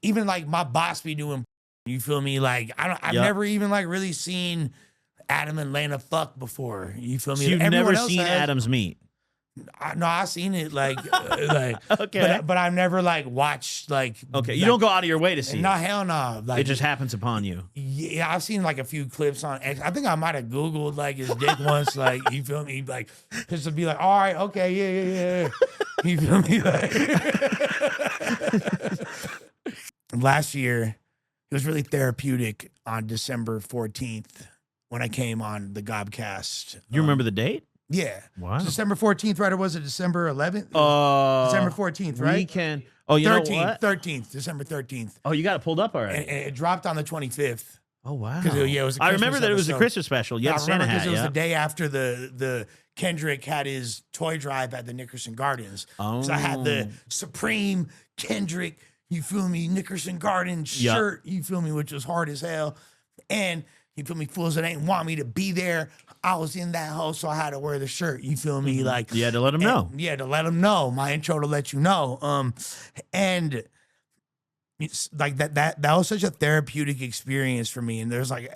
even like my boss be doing, you feel me? Like I've never even like really seen Adam and Lena fuck before. You feel me? So you've Everyone never else seen has. Adam's meat. No, I've seen it like, Okay. but I've never like watched like. Okay, you like, don't go out of your way to see No, it. hell no. Like, It just happens upon you. yeah, I've seen like a few clips on X. I think I might have Googled like his dick once, like, you feel me? Like, just to be like, all right, okay, yeah. You feel me? Like, last year, it was really therapeutic on December 14th when I came on the Gobcast. You remember the date? Yeah. Wow. December 14th, right? Or was it December 11th? December 14th, right? Weekend. Oh, you 13th, know what? 13th, December 13th. Oh, you got it pulled up already. And it dropped on the 25th. Oh, wow. It was a I remember Christmas that it was a episode. Christmas special. You had I a Santa remember hat, because it was yeah. the day after the Kendrick had his toy drive at the Nickerson Gardens. So I had the Supreme Kendrick, you feel me, Nickerson Gardens shirt, you feel me, which was hard as hell. And you feel me, fools that ain't want me to be there. I was in that hole, so I had to wear the shirt. You feel me? Like, You had to let them know. Yeah, to let them know. My intro to let you know. And it's like that was such a therapeutic experience for me. And there's like,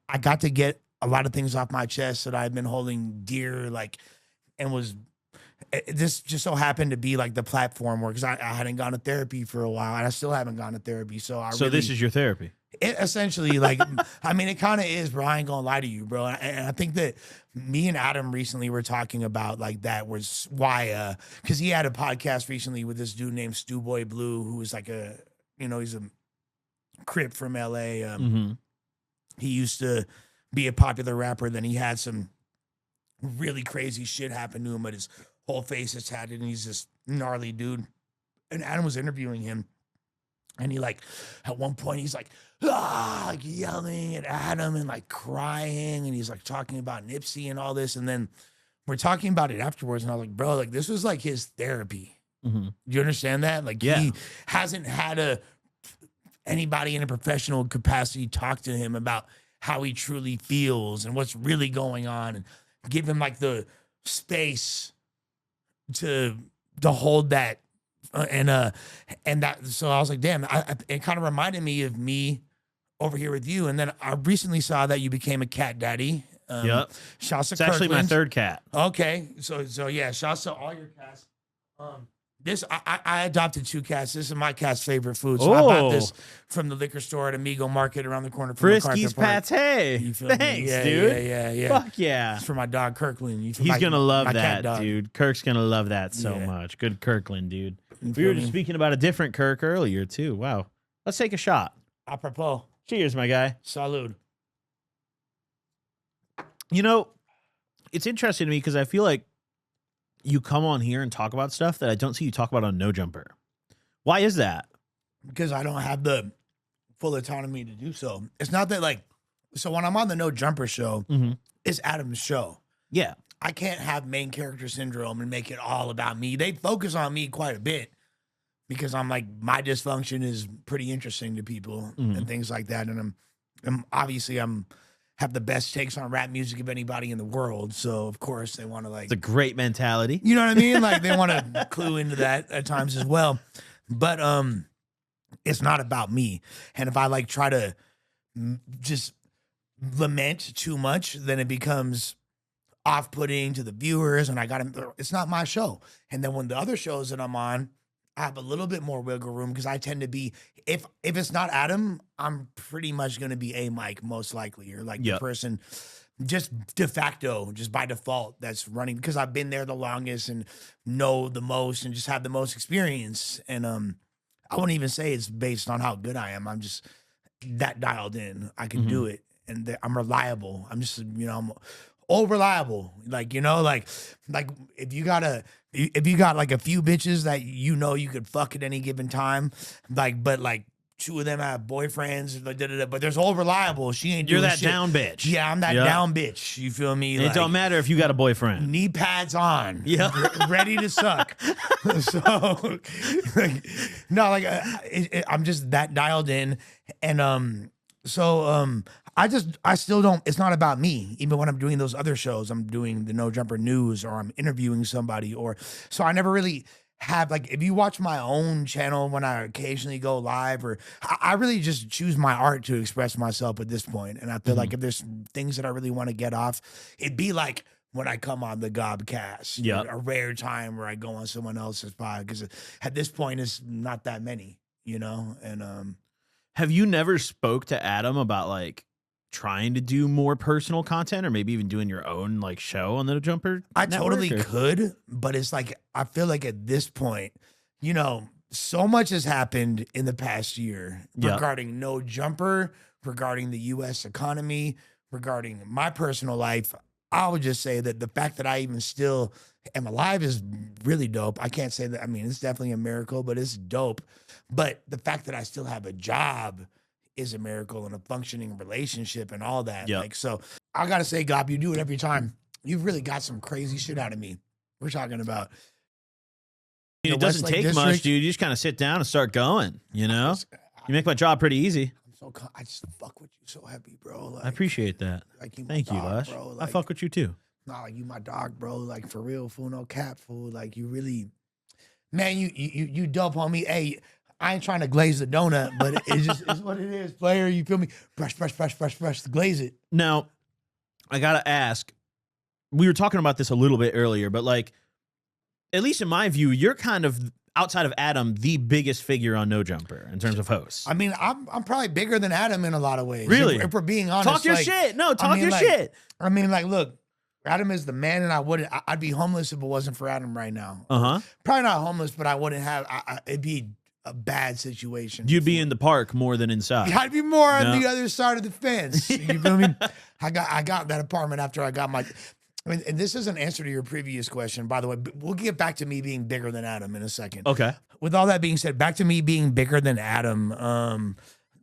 I got to get a lot of things off my chest that I've been holding dear, like, and this just so happened to be like the platform where, because I hadn't gone to therapy for a while, and I still haven't gone to therapy. So This is your therapy. It essentially, like, I mean, it kind of is, bro. I ain't gonna lie to you, bro. And I think that me and Adam recently were talking about like that was why, because he had a podcast recently with this dude named Stu Boy Blue, who was like he's a Crip from LA. He used to be a popular rapper. Then he had some really crazy shit happen to him, but his whole face is tatted, and he's this gnarly dude. And Adam was interviewing him. And he like, at one point, he's like yelling at Adam and like crying. And he's like talking about Nipsey and all this. And then we're talking about it afterwards. And I was like, bro, like this was like his therapy. Do you understand that? Like he hasn't had anybody in a professional capacity talk to him about how he truly feels and what's really going on, and give him like the space to hold that. And that, so I was like, damn, it kind of reminded me of me over here with you. And then I recently saw that you became a cat daddy. Yep. Shouts to It's actually my third cat. Okay. So yeah, shouts to all your cats. I adopted 2 cats. This is my cat's favorite food. So I bought this from the liquor store at Amigo Market around the corner from Frisky's MacArthur Park. Pate. Thanks, Yeah, dude. Yeah. Fuck yeah. It's for my dog Kirkland. He's going to love my cat that, dog. dude. Kirk's going to love that so much. Good Kirkland, dude. We were just speaking about a different Kirk earlier, too. Wow. Let's take a shot. Apropos. Cheers, my guy. Salud. You know, it's interesting to me because I feel like you come on here and talk about stuff that I don't see you talk about on No Jumper. Why is that? Because I don't have the full autonomy to do so. It's not that like, so when I'm on the No Jumper show, it's Adam's show. Yeah. I can't have main character syndrome and make it all about me. They focus on me quite a bit because I'm like, my dysfunction is pretty interesting to people and things like that. And I'm obviously have the best takes on rap music of anybody in the world. So of course they want to like, It's a great mentality. you know what I mean? Like they want to clue into that at times as well. But it's not about me. And if I like try to just lament too much, then it becomes off-putting to the viewers, and it's not my show. And then when the other shows that I'm on, I have a little bit more wiggle room because I tend to be, if it's not Adam, I'm pretty much going to be a Mike most likely, or like the person just de facto, just by default that's running, because I've been there the longest and know the most and just have the most experience. And I wouldn't even say it's based on how good I am. I'm just that dialed in. I can do it, and I'm reliable. I'm just, I'm all reliable. Like, like if you got like a few bitches that you could fuck at any given time, like, but like 2 of them have boyfriends, but there's all reliable. She ain't You're doing that shit. down bitch. Yeah, I'm that down bitch. You feel me? It don't matter if you got a boyfriend. Knee pads on. Yeah. Ready to suck. So, like, no, like I'm just that dialed in. And I still don't, it's not about me. Even when I'm doing those other shows, I'm doing the No Jumper News, or I'm interviewing somebody, so I never really have like, if you watch my own channel when I occasionally go live, or I really just choose my art to express myself at this point. And I feel like if there's things that I really want to get off, it'd be like when I come on the Gobcast, Yeah, a rare time where I go on someone else's pod, because at this point it's not that many, you know. And have you never spoke to Adam about like trying to do more personal content, or maybe even doing your own like show on the Jumper I network, totally could, but it's like, I feel like at this point, you know, so much has happened in the past year regarding No Jumper, regarding the U.S. economy, regarding my personal life. I would just say that the fact that I even still am alive is really dope. I can't say that. I mean, it's definitely a miracle, but it's dope. But the fact that I still have a job is a miracle, and a functioning relationship and all that. Like, so I got to say, Gob, you do it every time. You've really got some crazy shit out of me. We're talking about. It doesn't take much, dude. You just kind of sit down and start going, you know? You make my job pretty easy. I just fuck with you so heavy, bro. Like, I appreciate that. Like, Thank you, Lush. Bro. Like, I fuck with you too. Nah, like, you my dog, bro. Like, for real, fool, no cap, fool. Like, you really, man, you dope on me. Hey, I ain't trying to glaze the donut, but it's just it's what it is, player. You feel me? Brush, glaze it. Now, I gotta ask. We were talking about this a little bit earlier, but like, at least in my view, you're kind of, outside of Adam, the biggest figure on No Jumper in terms of hosts. I mean, I'm probably bigger than Adam in a lot of ways. Really? If we're being honest. Talk your shit. No, talk your shit. I mean, like, look, Adam is the man, and I'd be homeless if it wasn't for Adam right now. Probably not homeless, but I wouldn't have, it'd be a bad situation. You'd be in the park more than inside. Yeah, I'd be more on the other side of the fence. You feel me? I got that apartment after I got my. I mean, and this is an answer to your previous question, by the way. We'll get back to me being bigger than Adam in a second. Okay. With all that being said, back to me being bigger than Adam.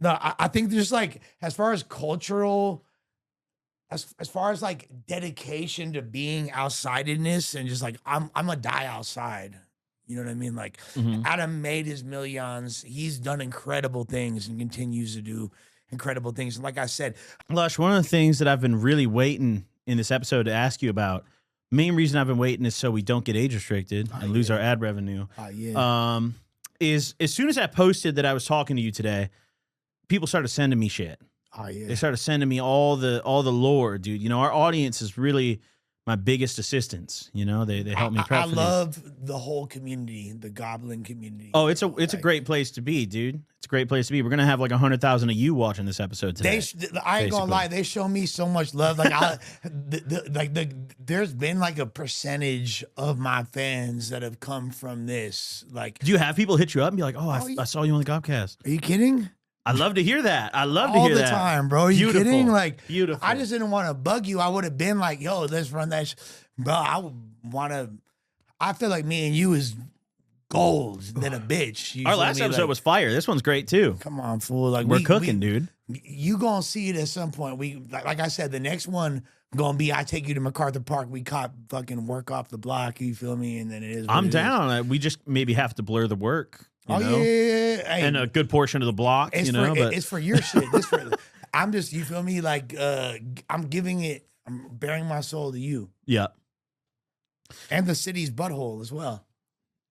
No, I think just like, as far as cultural, as far as like dedication to being outsidedness, and just like, I'm gonna die outside. You know what I mean? Like, Adam made his millions. He's done incredible things and continues to do incredible things. And like I said, Lush, one of the things that I've been really waiting in this episode to ask you about, main reason I've been waiting is so we don't get age restricted and lose our ad revenue. Is as soon as I posted that I was talking to you today, people started sending me shit. They started sending me all the lore, dude. You know, our audience is really my biggest assistance. You know, they help me prep. I love the whole community, the Goblin community. Oh, it's a great place to be, dude. It's a great place to be. We're gonna have like 100,000 of you watching this episode today. I ain't gonna lie, they show me so much love. Like, there's been like a percentage of my fans that have come from this. Like, do you have people hit you up and be like, "Oh, I saw you on the Gobcast"? Are you kidding? I love to hear that. I love to hear that all the time, bro. Are you kidding? Like, beautiful. I just didn't want to bug you. I would have been like, yo, let's run that. Bro, I would want to. I feel like me and you is gold than a bitch. Our last episode was fire. This one's great too. Come on, fool. Like, we're cooking, dude. You gonna see it at some point. We like I said, the next one gonna be I take you to MacArthur Park. We caught fucking work off the block. You feel me? And then it is. I'm down. We just maybe have to blur the work. You know? Yeah. Hey, and a good portion of the block. It's it's for your shit. I'm just, you feel me? Like, I'm giving it. I'm bearing my soul to you. Yeah. And the city's butthole as well.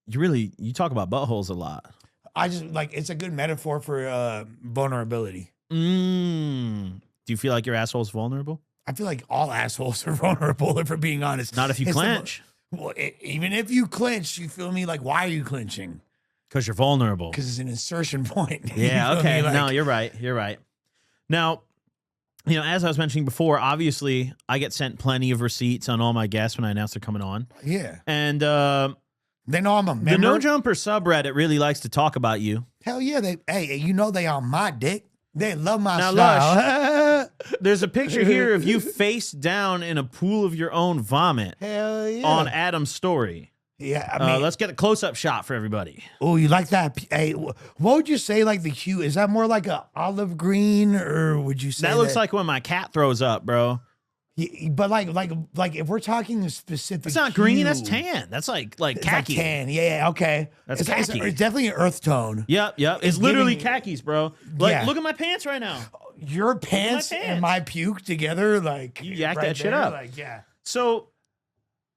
You talk about buttholes a lot. I just like, it's a good metaphor for vulnerability. Do you feel like your asshole's vulnerable? I feel like all assholes are vulnerable, if we're being honest. Not if you clench. Well, even if you clench, you feel me? Like, why are you clenching? Because you're vulnerable. Because it's an insertion point. Yeah, okay. Like, no, you're right. You're right. Now, you know, as I was mentioning before, obviously, I get sent plenty of receipts on all my guests when I announce they're coming on. Yeah. And they know I'm a member. The No Jumper subreddit really likes to talk about you. Hell yeah. You know they on my dick. They love my style. Lush, there's a picture here of you face down in a pool of your own vomit. Hell yeah. On Adam's story. Yeah, I mean, let's get a close-up shot for everybody. Oh, you like that? Hey, what would you say? Like the hue? Is that more like a olive green, or would you say that looks like when my cat throws up, bro? Yeah, but like if we're talking a specific, it's not green. That's tan. That's like khaki. Like tan. Yeah. Okay. That's khaki. It's definitely an earth tone. Yep. It's literally khakis, bro. Like, look at my pants right now. Your pants and my puke together, like you yak that shit up. Like, yeah. So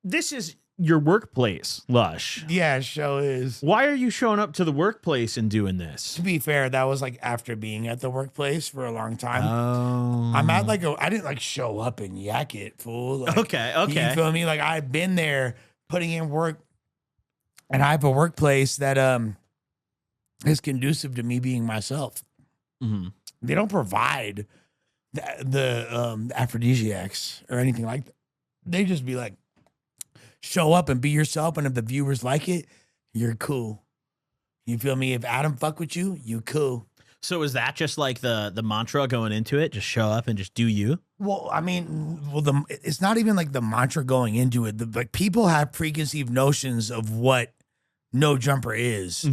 this is. your workplace, Lush. Yeah, show is. Why are you showing up to the workplace and doing this? To be fair, that was like after being at the workplace for a long time. Oh. I'm at like I didn't like show up and yak it, fool. Like, Okay. You feel me? Like I've been there putting in work, and I have a workplace that is conducive to me being myself. Mm-hmm. They don't provide the aphrodisiacs or anything like that. They just be like, show up and be yourself, and if the viewers like it, you're cool. You feel me? If Adam fuck with you, you cool. So is that just like the mantra going into it? Just show up and just do you? Well, I mean, it's not even like the mantra going into it. Like people have preconceived notions of what No Jumper is,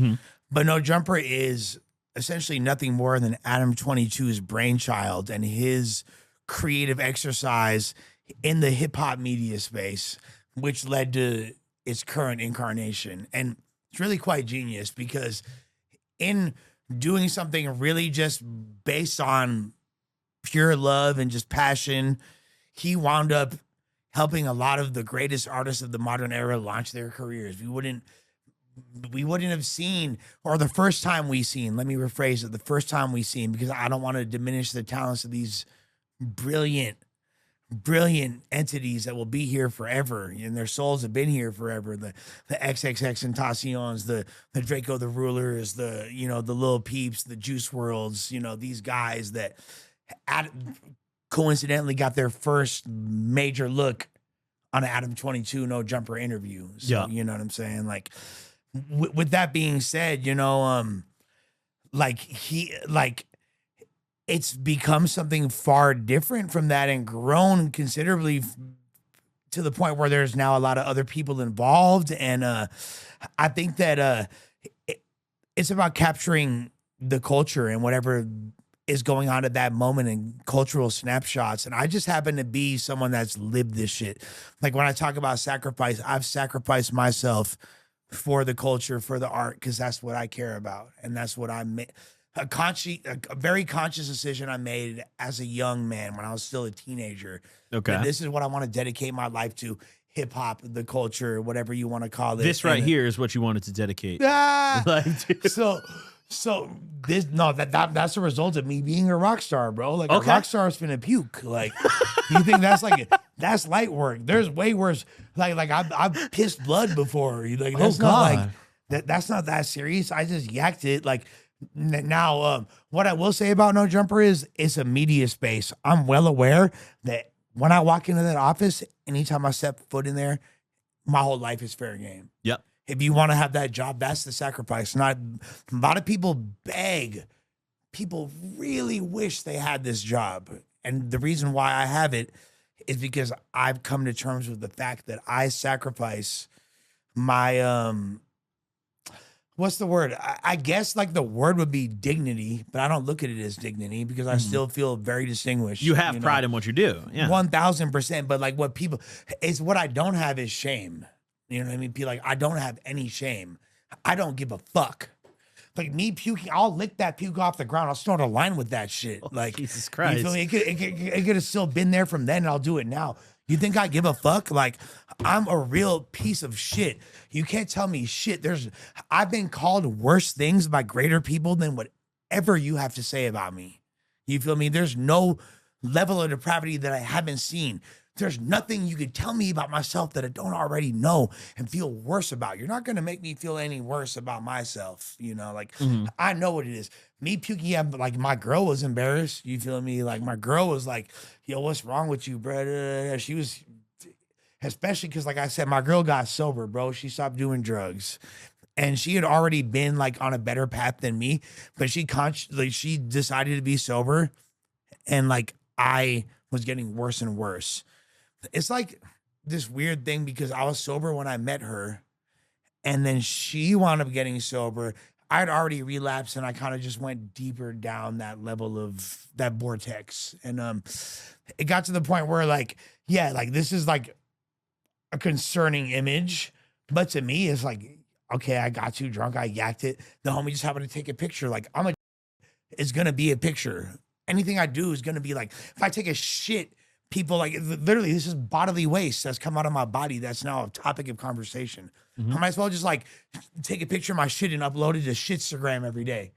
but No Jumper is essentially nothing more than Adam22's brainchild and his creative exercise in the hip hop media space, which led to its current incarnation. And it's really quite genius because in doing something really just based on pure love and just passion, he wound up helping a lot of the greatest artists of the modern era launch their careers. We wouldn't have seen, or the first time we seen, let me rephrase it, the first time we seen, because I don't want to diminish the talents of these brilliant entities that will be here forever, and their souls have been here forever. The XXX Tentacion's, the Draco the Rulers, the Lil Peeps, the Juice Worlds, these guys that coincidentally got their first major look on an Adam22 No Jumper interview. So, you know what I'm saying? Like, with that being said, it's become something far different from that and grown considerably to the point where there's now a lot of other people involved. And I think that it's about capturing the culture and whatever is going on at that moment and cultural snapshots. And I just happen to be someone that's lived this shit. Like when I talk about sacrifice, I've sacrificed myself for the culture, for the art, because that's what I care about. And that's what I made. A very conscious decision I made as a young man when I was still a teenager. Okay. That this is what I want to dedicate my life to. Hip hop, the culture, whatever you want to call it. This right here is what you wanted to dedicate. So that's a result of me being a rock star, bro. Like a rock star is finna puke. Like you think that's light work? There's way worse. Like I've pissed blood before. Like that's not like that's not that serious. I just yacked it. Like now, what I will say about No Jumper is it's a media space. I'm well aware that when I walk into that office, anytime I step foot in there, my whole life is fair game. Yep. If you want to have that job, that's the sacrifice. Not a lot of people beg. People really wish they had this job. And the reason why I have it is because I've come to terms with the fact that I sacrifice my, what's the word? I guess like the word would be dignity, but I don't look at it as dignity because I still feel very distinguished. You have pride in what you do. Yeah. 1000%. But like what I don't have is shame. You know what I mean? Be like, I don't have any shame. I don't give a fuck. Like me puking, I'll lick that puke off the ground. I'll start a line with that shit. Like Jesus Christ. You feel me? It could have still been there from then, and I'll do it now. You think I give a fuck? Like I'm a real piece of shit. You can't tell me shit. I've been called worse things by greater people than whatever you have to say about me. You feel me? There's no level of depravity that I haven't seen. There's nothing you could tell me about myself that I don't already know and feel worse about. You're not going to make me feel any worse about myself. I know what it is. Me puking, like my girl was embarrassed. You feel me? Like my girl was like, yo, what's wrong with you, bro? She was, especially because like I said, my girl got sober, bro. She stopped doing drugs. And she had already been like on a better path than me, but she decided to be sober. And like I was getting worse and worse. It's like this weird thing because I was sober when I met her and then she wound up getting sober. I'd already relapsed and I kind of just went deeper down that level of that vortex. And it got to the point where like, yeah, like this is like a concerning image. But to me, it's like, okay, I got too drunk. I yacked it. The homie just happened to take a picture. Like it's going to be a picture. Anything I do is going to be like, if I take a shit people like literally this is bodily waste that's come out of my body that's now a topic of conversation. I might as well just like take a picture of my shit and upload it to Shitstagram every day.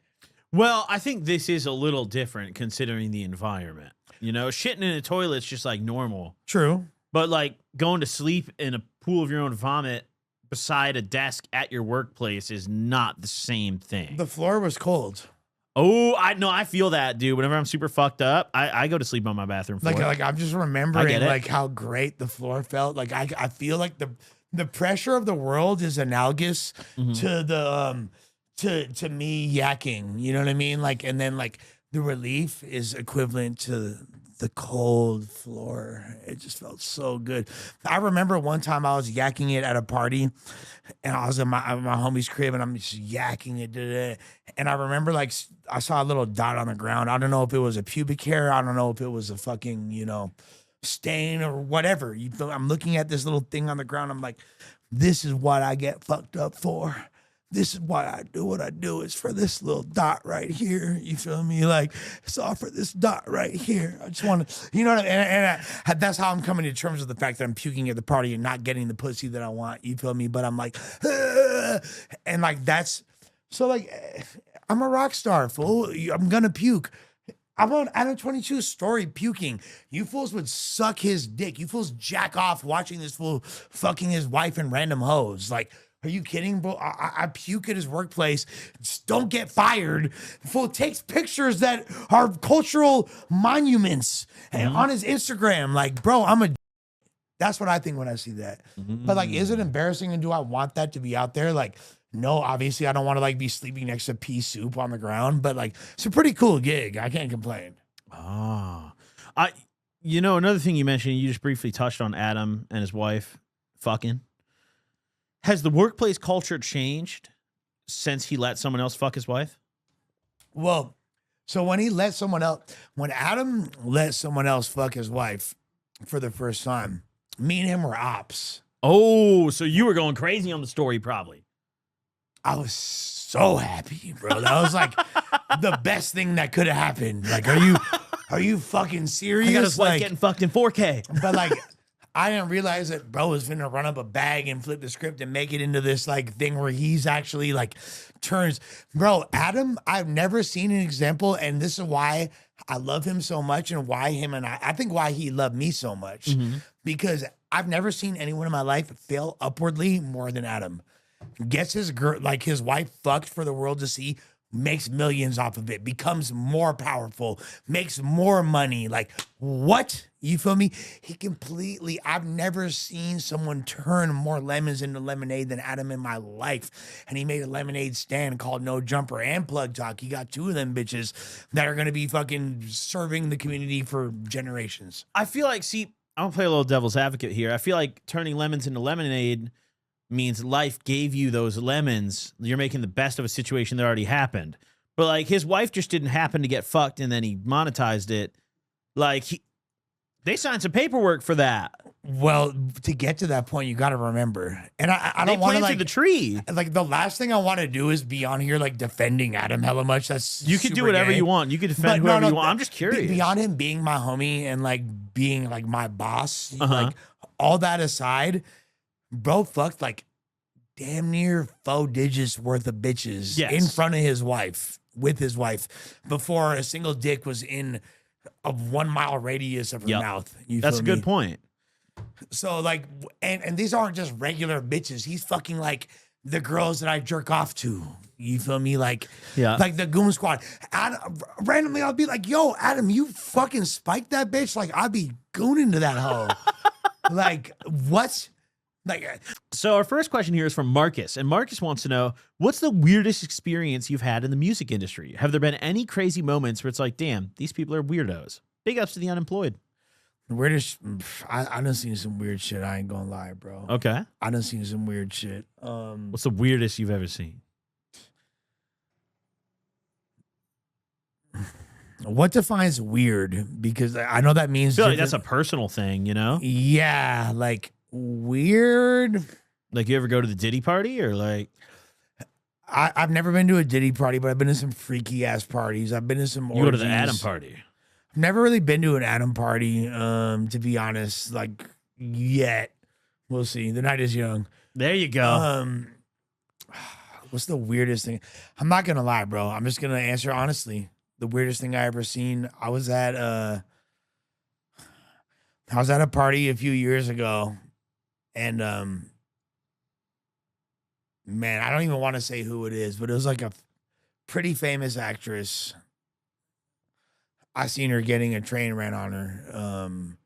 Well, I think this is a little different considering the environment. You know, shitting in a toilet's just like normal. True. But like going to sleep in a pool of your own vomit beside a desk at your workplace is not the same thing. The floor was cold. Oh, I feel that, dude. Whenever I'm super fucked up, I go to sleep on my bathroom floor. Like I'm just remembering like how great the floor felt. Like I feel like the pressure of the world is analogous to the to me yakking. You know what I mean? Like, and then like the relief is equivalent to the cold floor. It just felt so good. I remember one time I was yakking it at a party, and I was in my homie's crib, and I'm just yakking it. And I remember like I saw a little dot on the ground. I don't know if it was a pubic hair. I don't know if it was a fucking, you know, stain or whatever. You feel, I'm looking at this little thing on the ground. I'm like, this is what I get fucked up for. This is why I do what I do. It's for this little dot right here. You feel me? Like, it's all for this dot right here. I just want to, you know what I mean? And that's how I'm coming to terms with the fact that I'm puking at the party and not getting the pussy that I want. You feel me? But I'm like, and like that's, so like, I'm a rock star, fool. I'm going to puke. I'm on Adam22's story puking. You fools would suck his dick. You fools jack off watching this fool fucking his wife and random hoes. Like, are you kidding, bro? I puke at his workplace. Just don't get fired. Fool takes pictures that are cultural monuments and on his Instagram. Like, bro, that's what I think when I see that. But like, is it embarrassing and do I want that to be out there? Like, no, obviously I don't want to like be sleeping next to pea soup on the ground, but like, it's a pretty cool gig. I can't complain. You know, another thing you mentioned, you just briefly touched on Adam and his wife fucking. Has the workplace culture changed since he let someone else fuck his wife? Well, so when Adam let someone else fuck his wife for the first time, me and him were ops. Oh, so you were going crazy on the story probably. I was so happy, bro. That was like the best thing that could have happened. Like, are you fucking serious? I got his wife like, getting fucked in 4K. But like, I didn't realize that bro was finna run up a bag and flip the script and make it into this like thing where he's actually like turns. Bro, Adam, I've never seen an example, and this is why I love him so much and why him and I think why he loved me so much. Because I've never seen anyone in my life fail upwardly more than Adam. Gets his girl, like his wife fucked for the world to see, makes millions off of it, becomes more powerful, makes more money. Like, what? You feel me? I've never seen someone turn more lemons into lemonade than Adam in my life. And he made a lemonade stand called No Jumper and Plug Talk. He got two of them bitches that are going to be fucking serving the community for generations. I feel like, see, I'm going to play a little devil's advocate here. I feel like turning lemons into lemonade means life gave you those lemons. You're making the best of a situation that already happened. But like his wife just didn't happen to get fucked and then he monetized it. Like they signed some paperwork for that. Well, to get to that point, you got to remember, and I don't want to like the tree. Like the last thing I want to do is be on here like defending Adam hella much. That's you can do whatever you want. You can defend whoever you want. I'm just curious. Beyond him being my homie and like being like my boss, like all that aside, bro fucked like damn near 4 digits worth of bitches in front of his wife, with his wife, before a single dick was in a 1 mile radius of her mouth. That's a good point. So like, and these aren't just regular bitches. He's fucking like the girls that I jerk off to. You feel me? Like, like the Goon Squad. Randomly, I'll be like, yo, Adam, you fucking spiked that bitch. Like, I'll be gooning to that hoe. Like, what? Like, so our first question here is from Marcus, and Marcus wants to know, what's the weirdest experience you've had in the music industry? Have there been any crazy moments where it's like, damn, these people are weirdos? Big ups to the unemployed. Weirdest, I done seen some weird shit. I ain't gonna lie, bro. Okay. I done seen some weird shit. What's the weirdest you've ever seen? What defines weird? Because I know that means I feel like that's a personal thing, you know? Yeah, like weird. Like you ever go to the Diddy party or like? I've never been to a Diddy party, but I've been to some freaky ass parties. I've been to some orgies. You go to the Adam party. Never really been to an Adam party, to be honest. Like yet, we'll see. The night is young. There you go. What's the weirdest thing? I'm not gonna lie, bro. I'm just gonna answer honestly. The weirdest thing I ever seen. I was at a party a few years ago, and man, I don't even want to say who it is, but it was like a pretty famous actress. I seen her getting a train ran on her.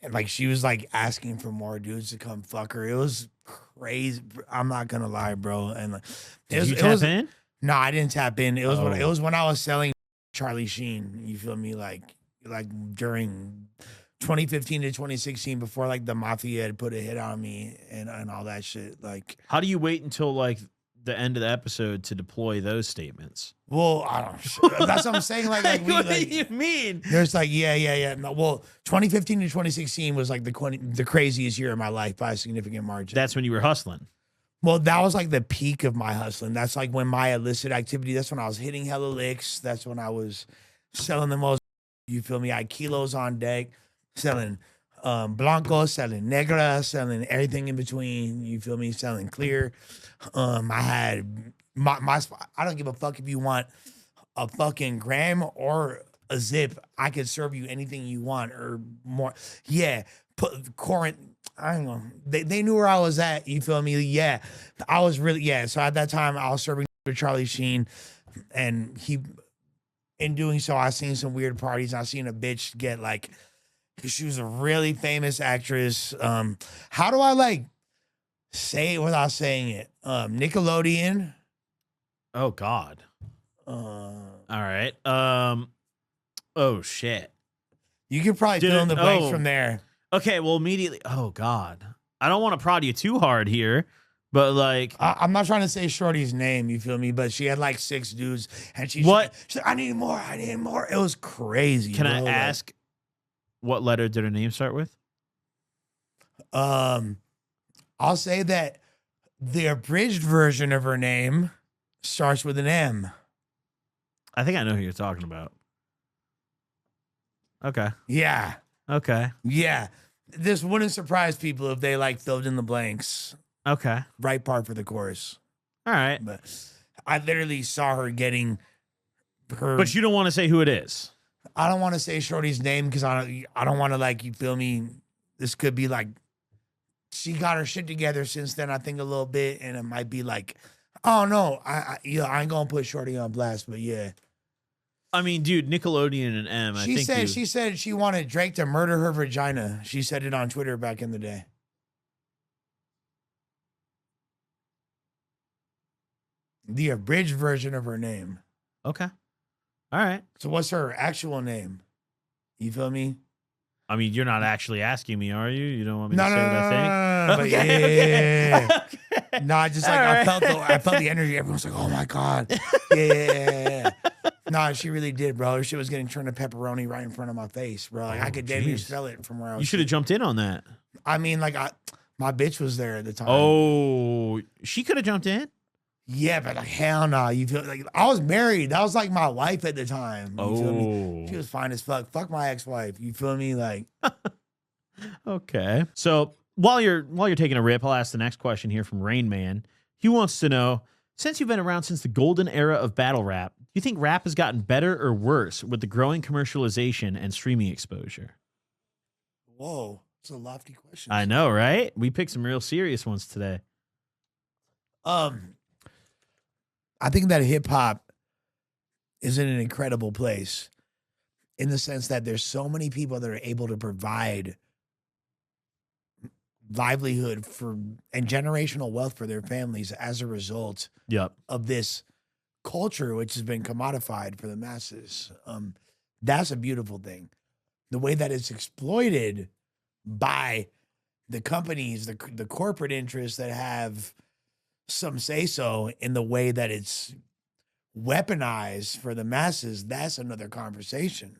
And like she was like asking for more dudes to come fuck her. It was crazy. I'm not gonna lie, bro. And like, Did you tap in? No, I didn't tap in. It was when I was selling Charlie Sheen. You feel me? Like during 2015 to 2016, before like the mafia had put a hit on me and all that shit. Like, how do you wait until like the end of the episode to deploy those statements? Well, I don't. That's what I'm saying. Like what do you mean? There's like, yeah. No, well, 2015 to 2016 was like the craziest year of my life by a significant margin. That's when you were hustling. Well, that was like the peak of my hustling. That's like when my illicit activity. That's when I was hitting hella licks. That's when I was selling the most. You feel me? I had kilos on deck, selling blanco, selling negra, selling everything in between. You feel me? Selling clear. I had my I don't give a fuck if you want a fucking gram or a zip. I could serve you anything you want or more. Yeah, put current. I don't know. They knew where I was at. You feel me? Yeah, I was really So at that time, I was serving with Charlie Sheen, and in doing so, I seen some weird parties. I seen a bitch get like, she was a really famous actress. How do I like say it without saying it? Nickelodeon. Oh God. All right. Oh shit. You could probably fill in the blanks from there. Okay. Well, immediately. Oh God. I don't want to prod you too hard here, but like, I'm not trying to say Shorty's name. You feel me? But she had like 6 dudes, and she's what? Like, I need more. I need more. It was crazy. Can bro. I ask, what letter did her name start with? I'll say that the abridged version of her name starts with an M. I think I know who you're talking about. Okay. Yeah. Okay. Yeah. This wouldn't surprise people if they like filled in the blanks. Okay. Right part for the chorus. All right. But I literally saw her getting her. But you don't want to say who it is. I don't want to say Shorty's name because I don't want to, like, you feel me? This could be like, she got her shit together since then, I think a little bit, and it might be like, oh no, I ain't gonna put Shorty on blast, but yeah. I mean, dude, Nickelodeon and M. She said she wanted Drake to murder her vagina. She said it on Twitter back in the day. The abridged version of her name. Okay. All right. So what's her actual name? You feel me? I mean, you're not actually asking me, are you? You don't want me to say what I think? No, but yeah. Okay. No, I just like, right. I felt the energy. Everyone's like, oh my God. Yeah. No, she really did, bro. Her shit was getting turned to pepperoni right in front of my face, bro. Like, I could damn near smell it from where I was. You should have jumped in on that. I mean, like, my bitch was there at the time. Oh, she could have jumped in? Yeah, but like, hell no. You feel like I was married. That was like my wife at the time. You feel me? She was fine as fuck. Fuck my ex-wife. You feel me? Like, okay. So while you're taking a rip, I'll ask the next question here from Rain Man. He wants to know, since you've been around since the golden era of battle rap, do you think rap has gotten better or worse with the growing commercialization and streaming exposure? Whoa, it's a lofty question. I know, right? We picked some real serious ones today. I think that hip hop is in an incredible place in the sense that there's so many people that are able to provide livelihood for and generational wealth for their families as a result of this culture, which has been commodified for the masses. That's a beautiful thing. The way that it's exploited by the companies, the corporate interests that have some say so in the way that it's weaponized for the masses, that's another conversation.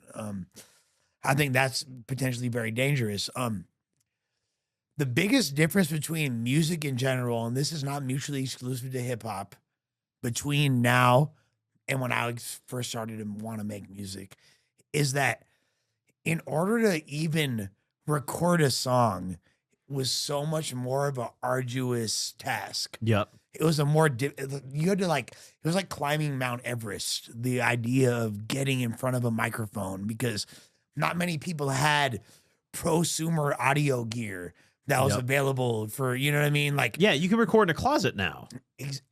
I think that's potentially very dangerous. The biggest difference between music in general, and this is not mutually exclusive to hip hop, between now and when I first started to want to make music, is that in order to even record a song was so much more of an arduous task. Yep. It was a more, you had to like, it was like climbing Mount Everest, the idea of getting in front of a microphone, because not many people had prosumer audio gear that was available for, you know what I mean? Like, yeah, you can record in a closet now.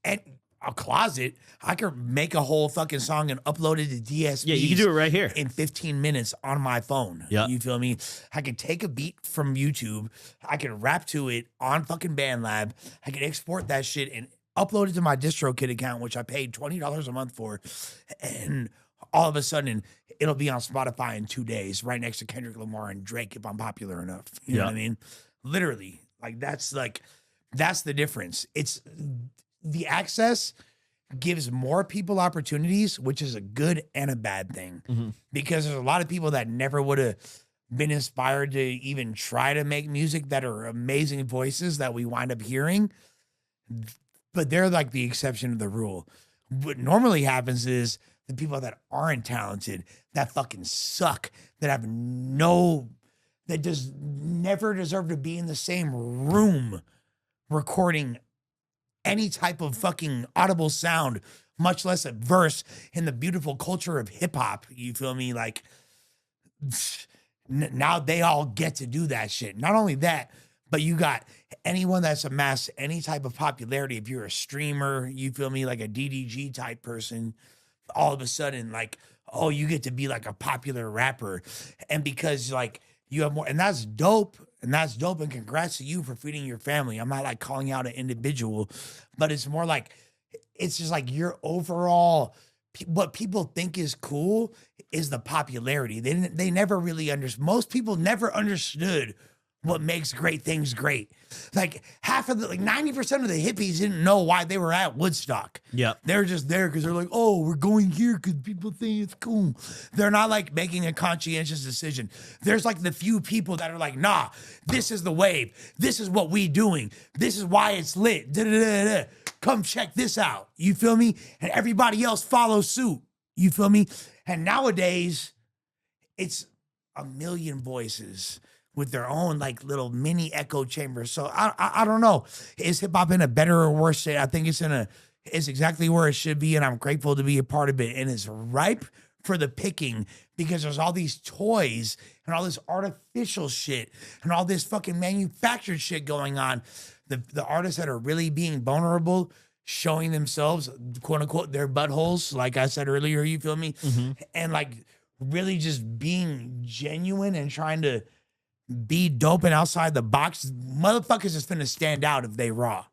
And a closet, I could make a whole fucking song and upload it to DSP. Yeah, you can do it right here in 15 minutes on my phone. Yeah, you feel me? I could take a beat from YouTube, I could rap to it on fucking BandLab, I could export that shit and upload it to my DistroKid account, which I paid $20 a month for, and all of a sudden it'll be on Spotify in 2 days, right next to Kendrick Lamar and Drake if I'm popular enough. You know what I mean? Literally, like that's the difference. It's the access gives more people opportunities, which is a good and a bad thing, because there's a lot of people that never would have been inspired to even try to make music that are amazing voices that we wind up hearing, but they're like the exception of the rule. What normally happens is the people that aren't talented, that fucking suck, that have that just never deserve to be in the same room recording any type of fucking audible sound, much less a verse in the beautiful culture of hip hop. You feel me? Like now they all get to do that shit. Not only that, but you got anyone that's amassed any type of popularity. If you're a streamer, you feel me, like a DDG type person, all of a sudden, like, oh, you get to be like a popular rapper. And because like you have more, and that's dope. And that's dope. And congrats to you for feeding your family. I'm not like calling out an individual, but it's more like, it's just like your overall, what people think is cool is the popularity. They never really understood. Most people never understood what makes great things great. Like half of the, like 90% of the hippies didn't know why they were at Woodstock. Yeah. They're just there because they're like, oh, we're going here because people think it's cool. They're not like making a conscientious decision. There's like the few people that are like, nah, this is the wave. This is what we doing. This is why it's lit. Da-da-da-da. Come check this out. You feel me? And everybody else follows suit. You feel me? And nowadays, it's a million voices with their own like little mini echo chambers. So I don't know. Is hip hop in a better or worse state? I think it's exactly where it should be, and I'm grateful to be a part of it. And it's ripe for the picking because there's all these toys and all this artificial shit and all this fucking manufactured shit going on. The artists that are really being vulnerable, showing themselves, quote unquote, their buttholes, like I said earlier, you feel me? And like really just being genuine and trying to be dope and outside the box, motherfuckers is finna stand out if they raw.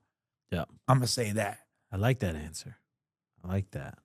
Yeah. I'm gonna say that. I like that answer. I like that.